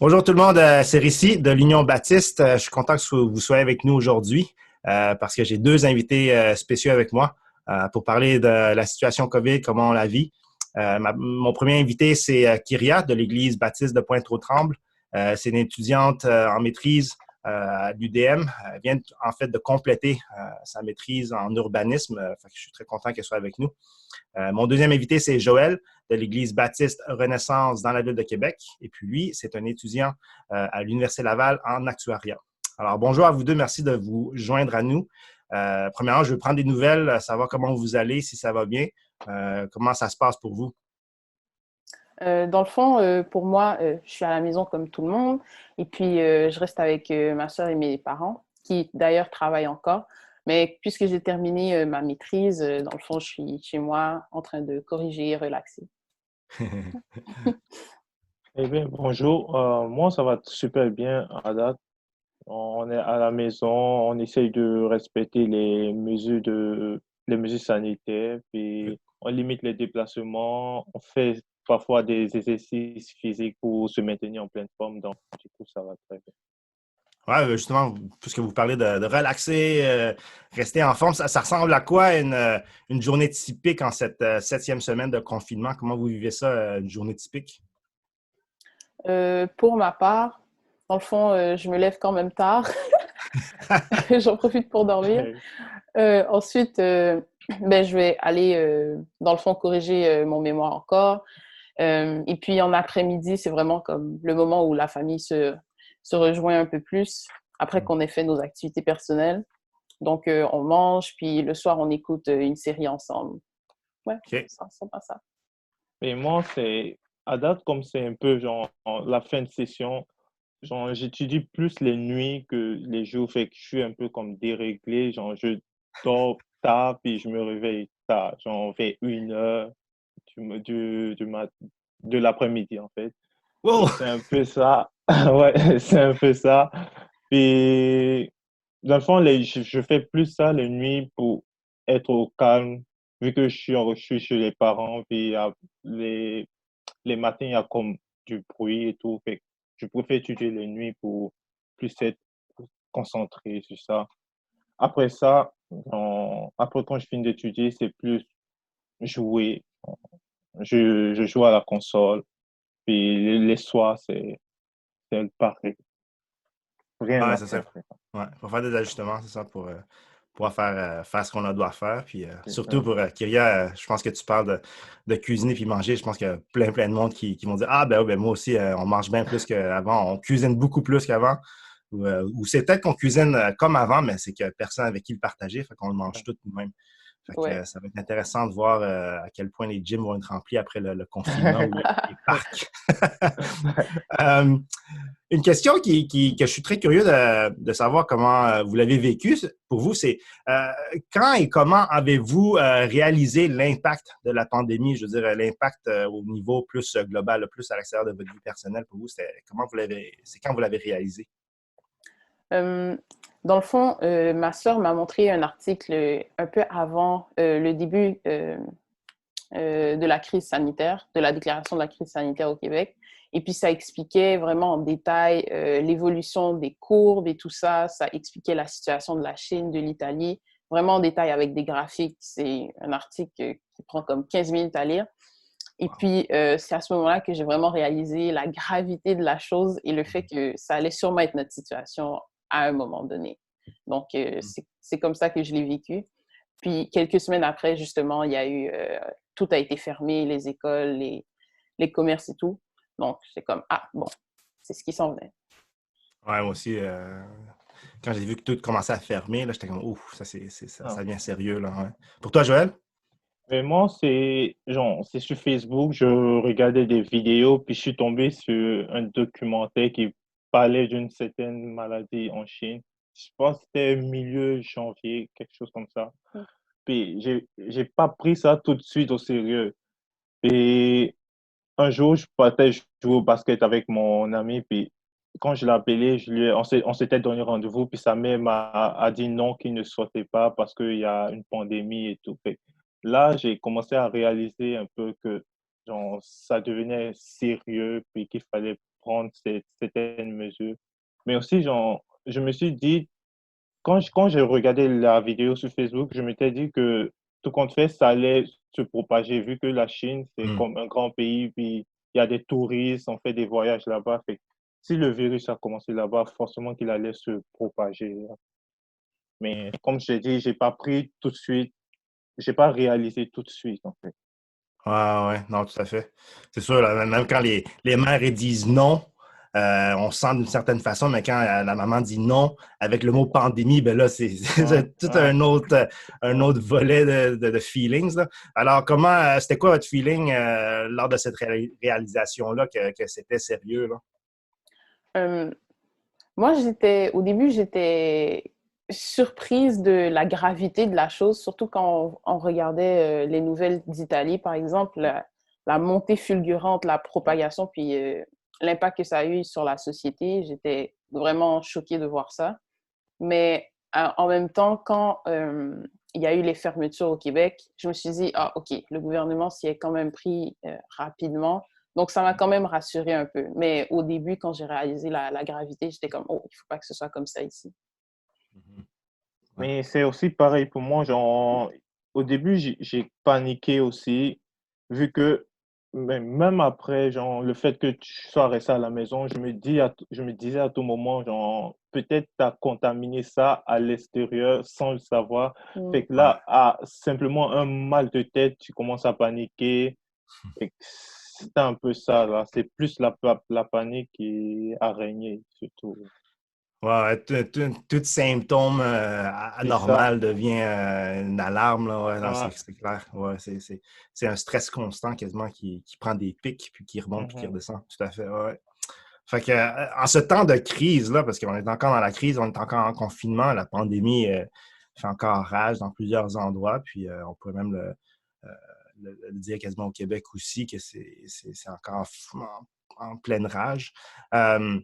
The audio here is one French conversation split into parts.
Bonjour tout le monde, c'est Rici de l'Union Baptiste. Je suis content que vous soyez avec nous aujourd'hui parce que j'ai deux invités spéciaux avec moi pour parler de la situation COVID, comment on la vit. Mon premier invité, c'est Kyria de l'Église baptiste de Pointe-aux-Trembles. C'est une étudiante en maîtrise à l'UDM. Elle vient en fait de compléter sa maîtrise en urbanisme. Fait que je suis très content qu'elle soit avec nous. Mon deuxième invité, c'est Joël de l'Église baptiste Renaissance dans la ville de Québec. Et puis lui, c'est un étudiant à l'Université Laval en actuariat. Alors bonjour à vous deux, merci de vous joindre à nous. Premièrement, je veux prendre des nouvelles, savoir comment vous allez, si ça va bien, comment ça se passe pour vous. Dans le fond, pour moi, je suis à la maison comme tout le monde. Et puis, je reste avec ma soeur et mes parents, qui d'ailleurs travaillent encore. Mais puisque j'ai terminé ma maîtrise, dans le fond, je suis chez moi en train de corriger, relaxer. Eh bien, bonjour. Moi, ça va super bien à date. On est à la maison, on essaye de respecter les mesures sanitaires, puis on limite les déplacements, on fait parfois des exercices physiques pour se maintenir en pleine forme, donc du coup, ça va très bien. Ouais, justement, puisque vous parlez de relaxer, rester en forme, ça ressemble à quoi une journée typique en cette septième semaine de confinement? Comment vous vivez ça, une journée typique? Pour ma part, dans le fond, je me lève quand même tard. J'en profite pour dormir. Ensuite, ben, je vais aller, dans le fond, corriger mon mémoire encore. Et puis en après-midi, c'est vraiment comme le moment où la famille se rejoint un peu plus après qu'on ait fait nos activités personnelles. Donc, on mange, puis le soir, on écoute une série ensemble. Ouais, OK. ça ressemble à ça. Et moi, à date, comme c'est un peu genre la fin de session, genre j'étudie plus les nuits que les jours, fait que je suis un peu comme déréglé, genre je dors tard, puis je me réveille tard, genre vers 1 heure de l'après-midi, en fait. Wow! Donc, c'est un peu ça. Ouais, c'est un peu ça. Puis, dans le fond, je fais plus ça les nuits pour être au calme, vu que je suis chez les parents, puis les, les matins, il y a comme du bruit et tout. Fait que je préfère étudier les nuits pour plus être concentré sur ça. Après ça, après quand je finis d'étudier, c'est plus jouer. Je joue à la console. Puis les soirs, c'est pareil. Rien Ouais, à c'est ça. faire, frère. Ouais, faut faire des ajustements, c'est ça, pour pouvoir faire ce qu'on doit faire. Puis C'est surtout ça. pour Kyria, je pense que tu parles de cuisiner puis manger. Je pense qu'il y a plein de monde qui vont dire ah ben, ouais, ben moi aussi, on mange bien plus qu'avant, on cuisine beaucoup plus qu'avant. Ou c'est peut-être qu'on cuisine comme avant, mais c'est qu'il n'y a personne avec qui le partager, fait qu'on le mange tout nous-mêmes. Fait que Ouais. ça va être intéressant de voir à quel point les gyms vont être remplis après le confinement ou les parcs. Euh, une question que je suis très curieux de savoir comment vous l'avez vécu pour vous, c'est euh, quand et comment avez-vous réalisé l'impact de la pandémie, je veux dire l'impact au niveau plus global, plus à l'extérieur de votre vie personnelle pour vous, c'est quand vous l'avez réalisé? Euh, Dans le fond, ma sœur m'a montré un article un peu avant le début de la crise sanitaire, de la déclaration de la crise sanitaire au Québec. Et puis, ça expliquait vraiment en détail l'évolution des courbes et tout ça. Ça expliquait la situation de la Chine, de l'Italie, vraiment en détail avec des graphiques. C'est un article qui prend comme 15 minutes à lire. Et Wow. puis, c'est à ce moment-là que j'ai vraiment réalisé la gravité de la chose et le fait que ça allait sûrement être notre situation à un moment donné. Donc, c'est comme ça que je l'ai vécu. Puis quelques semaines après, justement, il y a eu, tout a été fermé, les écoles, les commerces et tout. Donc, c'est comme, ah, bon, c'est ce qui s'en venait. Ouais, moi aussi, quand j'ai vu que tout commençait à fermer, là, j'étais comme, ouf, ça Ah. devient sérieux, là. Ouais. Pour toi, Joël? Mais moi, c'est sur Facebook, je regardais des vidéos, puis je suis tombé sur un documentaire qui parlait d'une certaine maladie en Chine. Je pense que c'était milieu janvier, quelque chose comme ça. Puis j'ai pas pris ça tout de suite au sérieux. Et un jour, je partais jouer au basket avec mon ami, puis quand je l'ai appelé, on s'était donné rendez-vous, puis sa mère a dit non, qu'il ne sortait pas parce qu'il y a une pandémie et tout. Fait que là, j'ai commencé à réaliser un peu que genre, ça devenait sérieux, puis qu'il fallait prendre certaines mesures. Mais aussi, genre, je me suis dit, quand j'ai regardé la vidéo sur Facebook, je m'étais dit que tout compte fait, ça allait se propager, vu que la Chine, c'est Hmm. comme un grand pays, puis il y a des touristes, on fait des voyages là-bas. Fait que si le virus a commencé là-bas, forcément qu'il allait se propager. Mais comme je t'ai dit, j'ai pas pris tout de suite, j'ai pas réalisé tout de suite, en fait. Ouais, non, tout à fait. C'est sûr, là, même quand les mères elles disent non, on se sent d'une certaine façon, mais quand la maman dit non, avec le mot pandémie, ben là, c'est Ouais, c'est tout ouais, un ouais. autre volet de feelings, là. Alors, c'était quoi votre feeling lors de cette réalisation-là que c'était sérieux, là? Euh, Moi, au début, j'étais surprise de la gravité de la chose, surtout quand on regardait les nouvelles d'Italie, par exemple, la montée fulgurante, la propagation, puis l'impact que ça a eu sur la société. J'étais vraiment choquée de voir ça. Mais en même temps, quand il y a eu les fermetures au Québec, je me suis dit, ah, OK, le gouvernement s'y est quand même pris rapidement. Donc, ça m'a quand même rassurée un peu. Mais au début, quand j'ai réalisé la gravité, j'étais comme, oh, il ne faut pas que ce soit comme ça ici. Mhm. Ouais. Mais c'est aussi pareil pour moi. Genre, au début, j'ai paniqué aussi, vu que même après, genre, le fait que tu sois resté à la maison, je me disais à tout moment, genre, peut-être tu as contaminé ça à l'extérieur sans le savoir. Mm. Fait que Ouais. là, simplement un mal de tête, tu commences à paniquer. Fait que c'est un peu ça, là. C'est plus la panique qui a régné, surtout. Ouais, tout symptôme C'est ça. anormal devient une alarme, là. Ouais, non, Ouais. c'est clair. Ouais, c'est un stress constant quasiment qui prend des pics, puis qui remonte, puis qui Mhm. redescend. Tout à fait, ouais. Ouais. Fait que, en ce temps de crise, là, parce qu'on est encore dans la crise, on est encore en confinement, la pandémie fait encore rage dans plusieurs endroits, puis on pourrait même euh, le dire quasiment au Québec aussi, que c'est encore en pleine rage. Euh,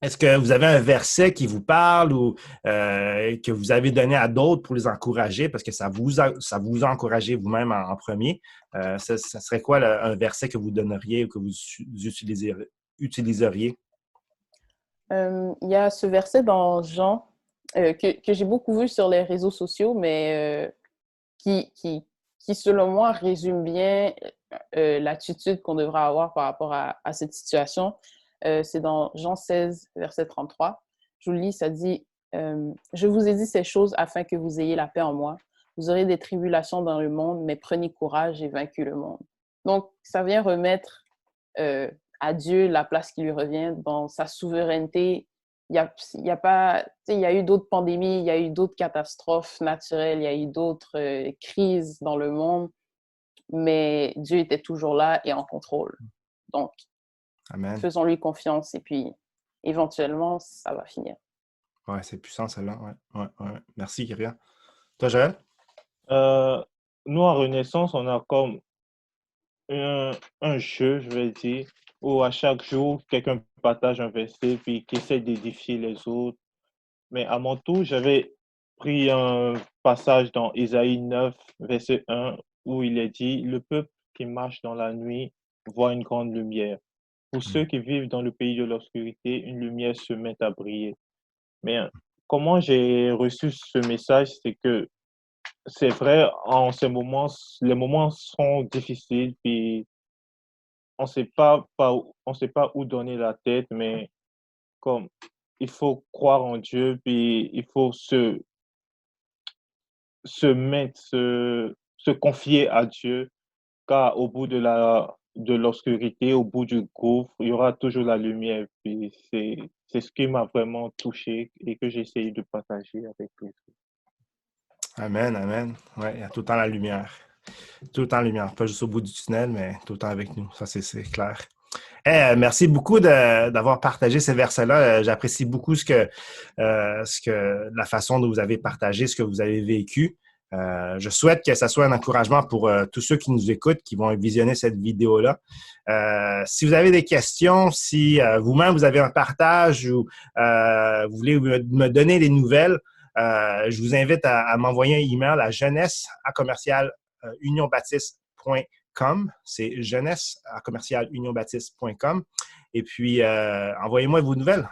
Est-ce que vous avez un verset qui vous parle ou que vous avez donné à d'autres pour les encourager parce que ça vous a encouragé vous-même en premier? Ça serait quoi un verset que vous donneriez ou que vous utiliseriez? Il y a ce verset dans Jean que j'ai beaucoup vu sur les réseaux sociaux, mais qui, qui, qui, selon moi, résume bien l'attitude qu'on devra avoir par rapport à cette situation. C'est dans Jean 16, verset 33. Je vous le lis, ça dit Je vous ai dit ces choses afin que vous ayez la paix en moi. Vous aurez des tribulations dans le monde, mais prenez courage et vainquez le monde. Donc, ça vient remettre euh, à Dieu la place qui lui revient dans sa souveraineté. Il y a pas, il y a eu d'autres pandémies, il y a eu d'autres catastrophes naturelles, il y a eu d'autres crises dans le monde, mais Dieu était toujours là et en contrôle. Donc, Amen. faisons-lui confiance et puis éventuellement, ça va finir. Ouais, c'est puissant, celle-là. Ouais, ouais, ouais. Merci, Kyria. Toi, Joël? Euh, Nous, à Renaissance, on a comme un jeu, je vais dire, où à chaque jour, quelqu'un partage un verset, puis qui essaie d'édifier les autres. Mais à mon tour, j'avais pris un passage dans Ésaïe 9, verset 1, où il est dit, le peuple qui marche dans la nuit voit une grande lumière. Pour Hmm. ceux qui vivent dans le pays de l'obscurité, une lumière se met à briller. Mais comment j'ai reçu ce message, c'est que c'est vrai, en ces moments, les moments sont difficiles, puis on sait pas où donner la tête, mais comme il faut croire en Dieu, puis il faut se confier à Dieu, car au bout de l'obscurité, au bout du gouffre, il y aura toujours la lumière. Puis c'est ce qui m'a vraiment touché et que j'ai essayé de partager avec les autres. Amen, amen. Ouais, il y a tout le temps la lumière. Tout le temps la lumière. Pas juste au bout du tunnel, mais tout le temps avec nous. Ça, c'est clair. Merci beaucoup d'avoir partagé ces versets-là. J'apprécie beaucoup la façon dont vous avez partagé ce que vous avez vécu. Je souhaite que ça soit un encouragement pour tous ceux qui nous écoutent, qui vont visionner cette vidéo-là. Si vous avez des questions, si vous-même vous avez un partage ou vous voulez me donner des nouvelles, je vous invite à m'envoyer un email à jeunesse à commercial unionbaptiste.ca. com. C'est jeunesse@unionbaptiste.com. Et puis, envoyez-moi vos nouvelles.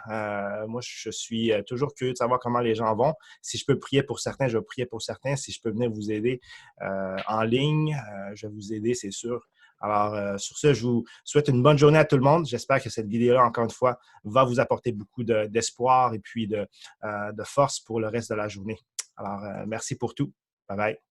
Moi, je suis toujours curieux de savoir comment les gens vont. Si je peux prier pour certains, je vais prier pour certains. Si je peux venir vous aider en ligne, je vais vous aider, c'est sûr. Alors, sur ce, je vous souhaite une bonne journée à tout le monde. J'espère que cette vidéo-là, encore une fois, va vous apporter beaucoup d'espoir et puis de force pour le reste de la journée. Alors, merci pour tout. Bye bye.